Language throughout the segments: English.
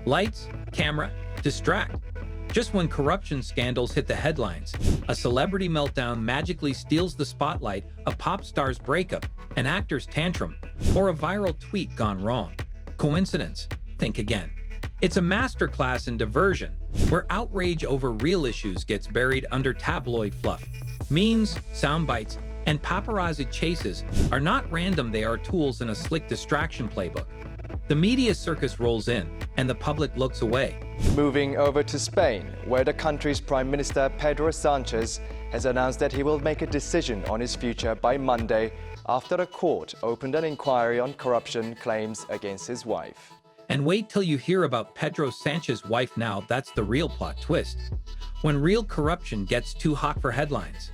Lights, camera, distract. Just when corruption scandals hit the headlines, a celebrity meltdown magically steals the spotlight, a pop star's breakup, an actor's tantrum, or a viral tweet gone wrong. Coincidence? Think again. It's a masterclass in diversion, where outrage over real issues gets buried under tabloid fluff. Memes, sound bites, and paparazzi chases are not random, they are tools in a slick distraction playbook. The media circus rolls in, and the public looks away. Moving over to Spain, where the country's Prime Minister Pedro Sánchez has announced that he will make a decision on his future by Monday after a court opened an inquiry on corruption claims against his wife. And wait till you hear about Pedro Sanchez's wife now, that's the real plot twist. When real corruption gets too hot for headlines,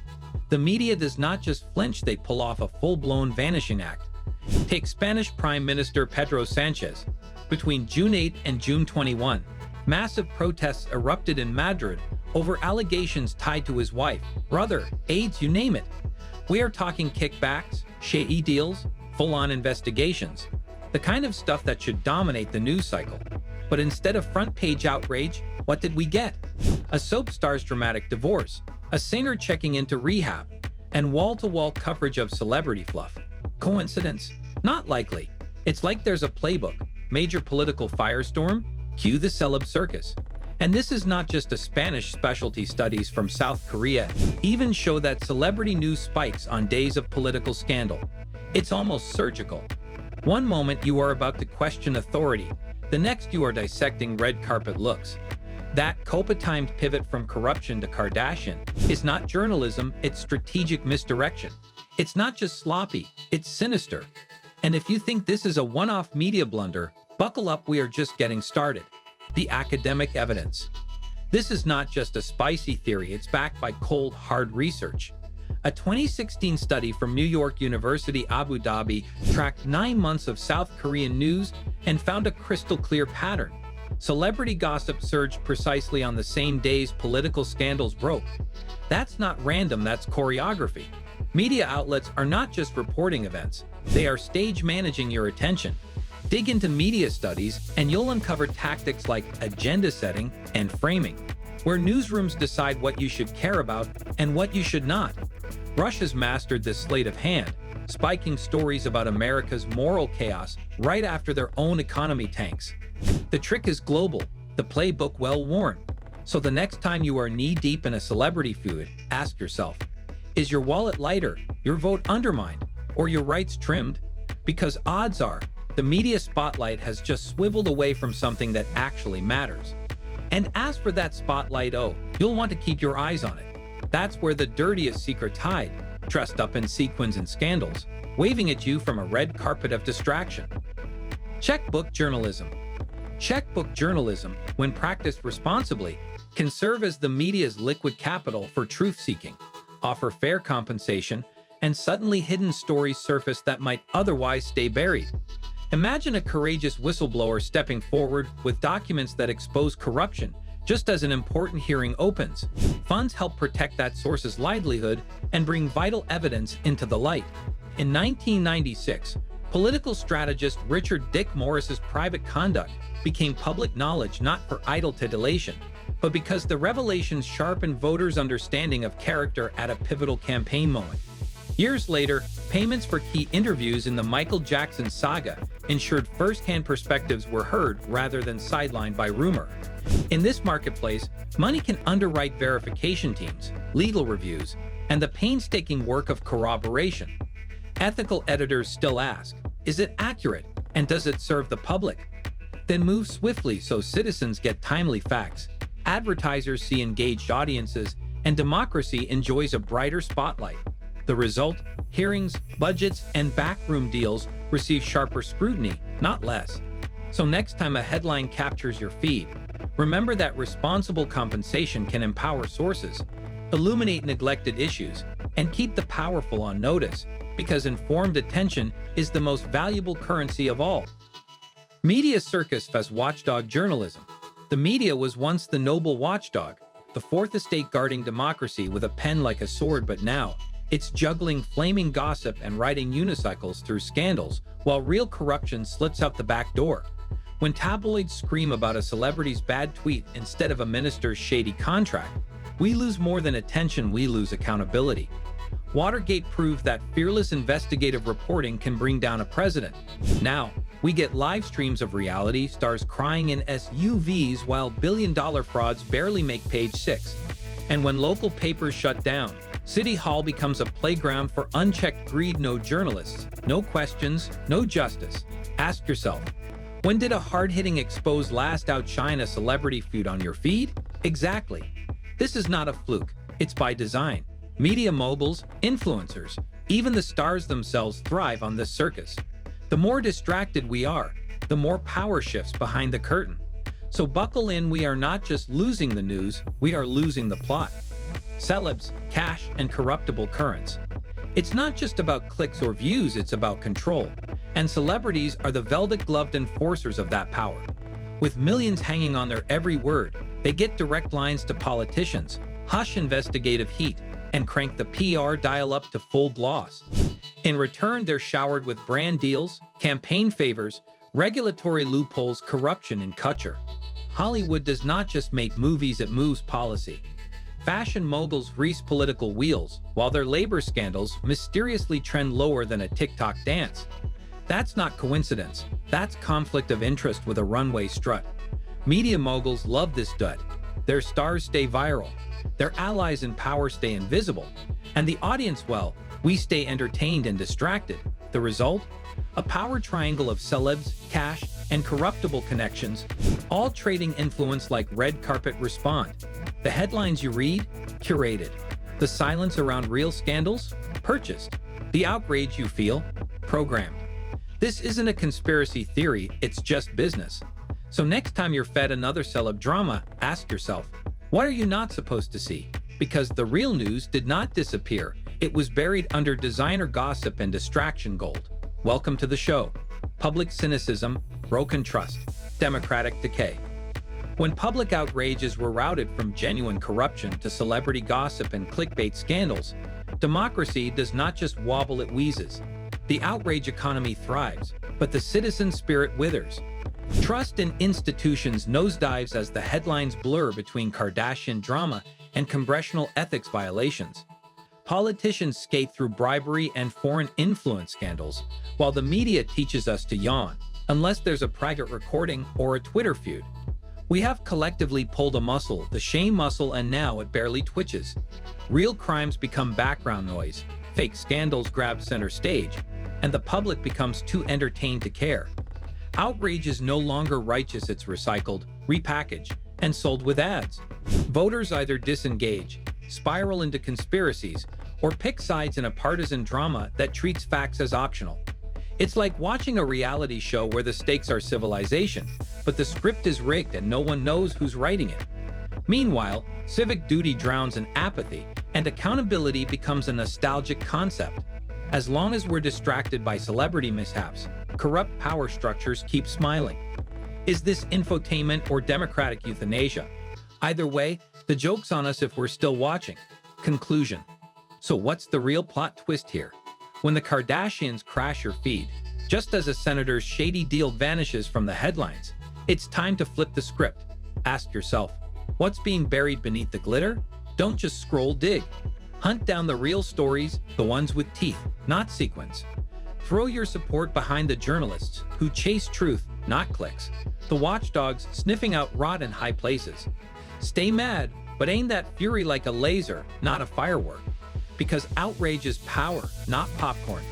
the media does not just flinch, they pull off a full-blown vanishing act. Take Spanish Prime Minister Pedro Sánchez. Between June 8 and June 21, massive protests erupted in Madrid over allegations tied to his wife, brother, AIDS, you name it. We are talking kickbacks, shady deals, full-on investigations, the kind of stuff that should dominate the news cycle. But instead of front-page outrage, what did we get? A soap star's dramatic divorce, a singer checking into rehab, and wall-to-wall coverage of celebrity fluff. Coincidence? Not likely. It's like there's a playbook. Major political firestorm? Cue the celeb circus. And this is not just a Spanish specialty. Studies from South Korea even show that celebrity news spikes on days of political scandal. It's almost surgical. One moment you are about to question authority, the next you are dissecting red carpet looks. That Copa-timed pivot from corruption to Kardashian is not journalism, it's strategic misdirection. It's not just sloppy, it's sinister. And if you think this is a one-off media blunder, buckle up, we are just getting started. The academic evidence. This is not just a spicy theory, it's backed by cold, hard research. A 2016 study from New York University Abu Dhabi tracked 9 months of South Korean news and found a crystal clear pattern. Celebrity gossip surged precisely on the same days political scandals broke. That's not random, that's choreography. Media outlets are not just reporting events, they are stage managing your attention. Dig into media studies and you'll uncover tactics like agenda setting and framing, where newsrooms decide what you should care about and what you should not. Russia's mastered this sleight of hand, spiking stories about America's moral chaos right after their own economy tanks. The trick is global, the playbook well-worn. So the next time you are knee-deep in a celebrity feud, ask yourself, is your wallet lighter, your vote undermined, or your rights trimmed? Because odds are, the media spotlight has just swiveled away from something that actually matters. And as for that spotlight, you'll want to keep your eyes on it. That's where the dirtiest secrets hide, dressed up in sequins and scandals, waving at you from a red carpet of distraction. Checkbook journalism. Checkbook journalism, when practiced responsibly, can serve as the media's liquid capital for truth-seeking, offer fair compensation, and suddenly hidden stories surface that might otherwise stay buried. Imagine a courageous whistleblower stepping forward with documents that expose corruption just as an important hearing opens. Funds help protect that source's livelihood and bring vital evidence into the light. In 1996, political strategist Richard Dick Morris's private conduct became public knowledge not for idle titillation, but because the revelations sharpened voters' understanding of character at a pivotal campaign moment. Years later, payments for key interviews in the Michael Jackson saga ensured first-hand perspectives were heard rather than sidelined by rumor. In this marketplace, money can underwrite verification teams, legal reviews, and the painstaking work of corroboration. Ethical editors still ask, is it accurate, and does it serve the public? Then move swiftly so citizens get timely facts, advertisers see engaged audiences, and democracy enjoys a brighter spotlight. The result? Hearings, budgets, and backroom deals receive sharper scrutiny, not less. So next time a headline captures your feed, remember that responsible compensation can empower sources, illuminate neglected issues, and keep the powerful on notice, because informed attention is the most valuable currency of all. Media circus as watchdog journalism. The media was once the noble watchdog, the fourth estate guarding democracy with a pen like a sword, but now, it's juggling flaming gossip and riding unicycles through scandals while real corruption slips out the back door. When tabloids scream about a celebrity's bad tweet instead of a minister's shady contract, we lose more than attention, we lose accountability. Watergate proved that fearless investigative reporting can bring down a president. Now, we get live streams of reality stars crying in SUVs while billion-dollar frauds barely make page 6. And when local papers shut down, City Hall becomes a playground for unchecked greed. No journalists, no questions, no justice. Ask yourself, when did a hard-hitting expose last outshine a celebrity feud on your feed? Exactly. This is not a fluke, it's by design. Media moguls, influencers, even the stars themselves thrive on this circus. The more distracted we are, the more power shifts behind the curtain. So buckle in, we are not just losing the news, we are losing the plot. Celebs, cash, and corruptible currents. It's not just about clicks or views, it's about control. And celebrities are the velvet-gloved enforcers of that power. With millions hanging on their every word, they get direct lines to politicians, hush investigative heat, and crank the PR dial up to full blast. In return, they're showered with brand deals, campaign favors, regulatory loopholes, corruption, and culture. Hollywood does not just make movies, it moves policy. Fashion moguls grease political wheels, while their labor scandals mysteriously trend lower than a TikTok dance. That's not coincidence, that's conflict of interest with a runway strut. Media moguls love this dud. Their stars stay viral, their allies in power stay invisible, and the audience, well, we stay entertained and distracted. The result? A power triangle of celebs, cash, and corruptible connections, all trading influence like red carpet respond. The headlines you read? Curated. The silence around real scandals? Purchased. The outrage you feel? Programmed. This isn't a conspiracy theory, it's just business. So next time you're fed another celeb drama, ask yourself, what are you not supposed to see? Because the real news did not disappear. It was buried under designer gossip and distraction gold. Welcome to the show. Public cynicism, broken trust, democratic decay. When public outrages were routed from genuine corruption to celebrity gossip and clickbait scandals, democracy does not just wobble, it wheezes. The outrage economy thrives, but the citizen spirit withers. Trust in institutions nosedives as the headlines blur between Kardashian drama and congressional ethics violations. Politicians skate through bribery and foreign influence scandals, while the media teaches us to yawn, unless there's a private recording or a Twitter feud. We have collectively pulled a muscle, the shame muscle, and now it barely twitches. Real crimes become background noise, fake scandals grab center stage, and the public becomes too entertained to care. Outrage is no longer righteous, it's recycled, repackaged, and sold with ads. Voters either disengage, spiral into conspiracies, or pick sides in a partisan drama that treats facts as optional. It's like watching a reality show where the stakes are civilization, but the script is rigged and no one knows who's writing it. Meanwhile, civic duty drowns in apathy, and accountability becomes a nostalgic concept. As long as we're distracted by celebrity mishaps, corrupt power structures keep smiling. Is this infotainment or democratic euthanasia? Either way, the joke's on us if we're still watching. Conclusion. So what's the real plot twist here? When the Kardashians crash your feed, just as a senator's shady deal vanishes from the headlines, it's time to flip the script. Ask yourself, what's being buried beneath the glitter? Don't just scroll, dig. Hunt down the real stories, the ones with teeth, not sequins. Throw your support behind the journalists who chase truth, not clicks. The watchdogs sniffing out rot in high places. Stay mad, but aim that fury like a laser, not a firework. Because outrage is power, not popcorn.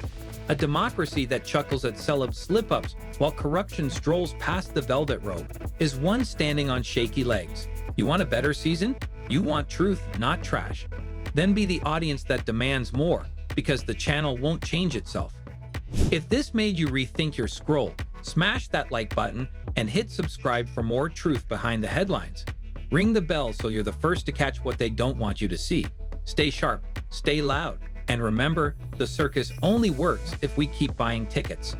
A democracy that chuckles at celeb slip-ups while corruption strolls past the velvet rope is one standing on shaky legs. You want a better season? You want truth, not trash. Then be the audience that demands more, because the channel won't change itself. If this made you rethink your scroll, smash that like button and hit subscribe for more truth behind the headlines. Ring the bell so you're the first to catch what they don't want you to see. Stay sharp, stay loud, and remember, the circus only works if we keep buying tickets.